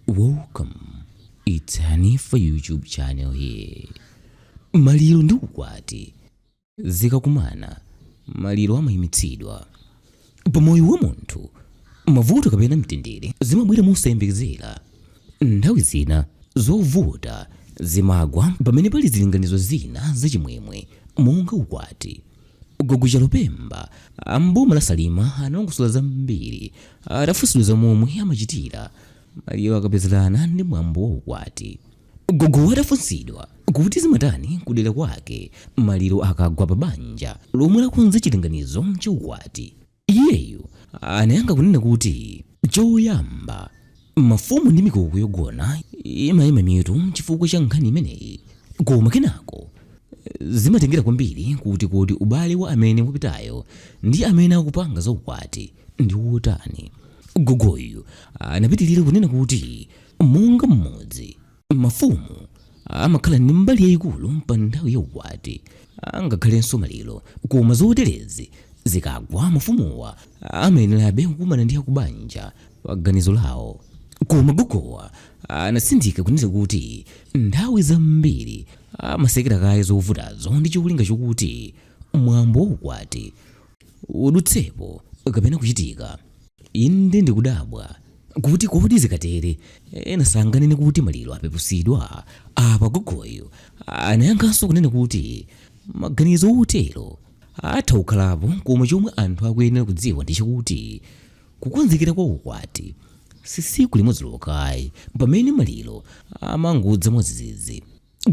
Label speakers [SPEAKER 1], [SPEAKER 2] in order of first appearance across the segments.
[SPEAKER 1] Welcome. It's honey for YouTube channel here. Maliro Ndi Ukwati Zikakumana Maliro Amayimitsidwa. Pamoyo wa munthu, mavuto kapena mtendere zimabwera mosayembekezera. Nthawi zina zovuta zimagwa pamene pali zilinganizo zina za chimwemwe monga ukwati. Gogochalo Pemba amboma la Salima analongosola zambiri atafunsidwa momwe amachitira Maliro akapezerana ndi mwambo wa ukwati. Gogo atafunsidwa kuti zimatani kudera kwake Maliro akagwa pa banja lomwe lakonza zilinganizo cha ukwati. Iyeyu anayankha kunena kuti choyamba mafumu ndi mikoko yogona imayima mitu chifukwa cha nkhani imeneyi, koma kenako zimatengera kwambiri kuti ubale wa amene wapitayo ndi amene akupanga za ukwati ndi wotani. Gogoyu anapitirira kunena kuti monga mmodzi mafumu amakhala ndi mbali yayikulu pa nthawi ya ukwati, angakhalenso Maliro, koma zoterezi zikagwa mafumuwa amayenerabe kukumana ndi akubanja pa ganizo lawo. Koma Gogowa anasindika kunena kuti nthawi zambiri amasekera kaye zovutazo ndi cholinga chokuti mwambo wa ukwati udutsepo kapena kuchitika. Inde ndikudabwa kuti kodi zikatere ena sanganene kuti Maliro apepusidwa. Apa Gogoyo anayankhanso kunena kuti maganizo otero atha kukhalapo, koma chomwe anthu akuyenera kudziwa ndi chakuti kukonzekera kwa ukwati si tsiku limodzi lokhayi pamene Maliro amangodza modzidzidzi.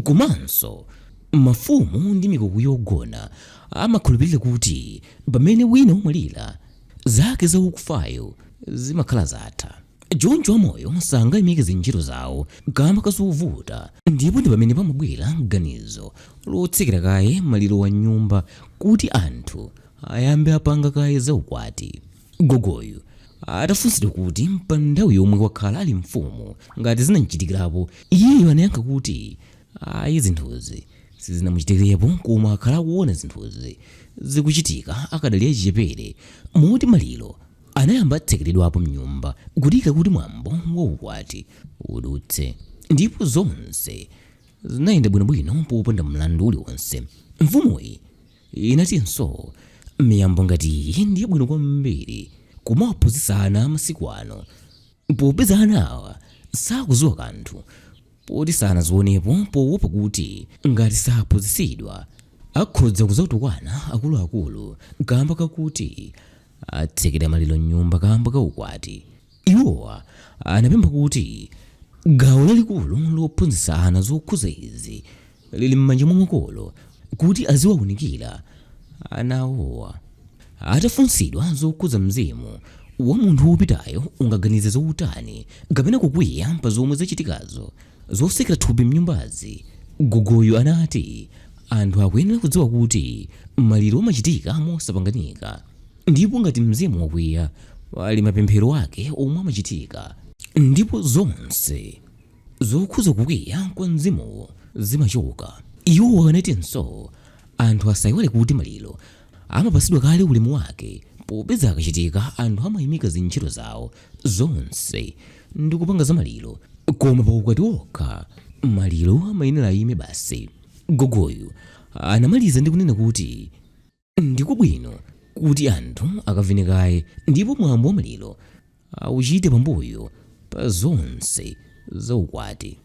[SPEAKER 1] Komanso mafumu ndi mikoko yogona amakhulupirira kuti pamene wina wamwalira zake za ukufayo zimakhala zatha. Choncho amoyo sangayimike ntchito zawo kamba kazovuta, ndipo ndi pamene pamabwera ganizo lotsekera kaye Maliro wa nyumba kuti anthu ayambe apanga kaye za ukwati. Gogoyu atafunsidwa kuti pa nthawi yomwe wakhala ali mfumu ngati zinamchitikirapo, iyeyo anayankha kuti ayi, zinthuzi sizinamuchitikirepo, koma akhala kuona zinthuzi zikuchitika akadali achichepere moti Maliro anayamba atsekeredwapo mnyumba kudikira kuti mwambo wa ukwati udutse, ndipo zonse zinayenda bwinobwino popanda mlandu uliwonse. Mfumuyi inatinso miyambo ngati iyi ndi yabwino kwambiri kumaphunzitsana masiku ano, popeza anawa sakudziwa kanthu, poti sanazionepo poopa kuti ngati saphunzitsidwa akhoza kudzatukwana akuluakulu kamba kakuti atsekera Maliro nyumba kamba ka ukwati. Iwowa anapempha kuti gawo lalikulu lophunzitsana zokhuza izi lili m'manja mwa makolo kuti aziwaunikira anawowa. Atafunsidwa zokhuza mzimu wa munthu wopitayo ungaganize zotani kapena kukwiya pa zomwe zachitikazo zosekera thupi mnyumbazi, Gogoyo anati anthu akuyenera kudziwa kuti Maliro amachitika mosapanganika, ndipo ngati mzimu wakwiya pali mapemphero ake omwe amachitika, ndipo zonse zokhuza kukwiya kwa mzimuwo zimachoka. Iwo anatinso anthu asayiwale kuti Maliro amapatsidwa kale ulemu wake, popeza akachitika anthu amayimika ntchito zawo zonse ndi kupanga za Maliro, koma pa ukwati wokha Maliro amayenera ayime basi. Gogoyu anamaliza ndi kunena kuti ndikubwino kuti anthu akavine kaye ndipo mwambo wa Maliro auchite pambuyo pa zonse za ukwati.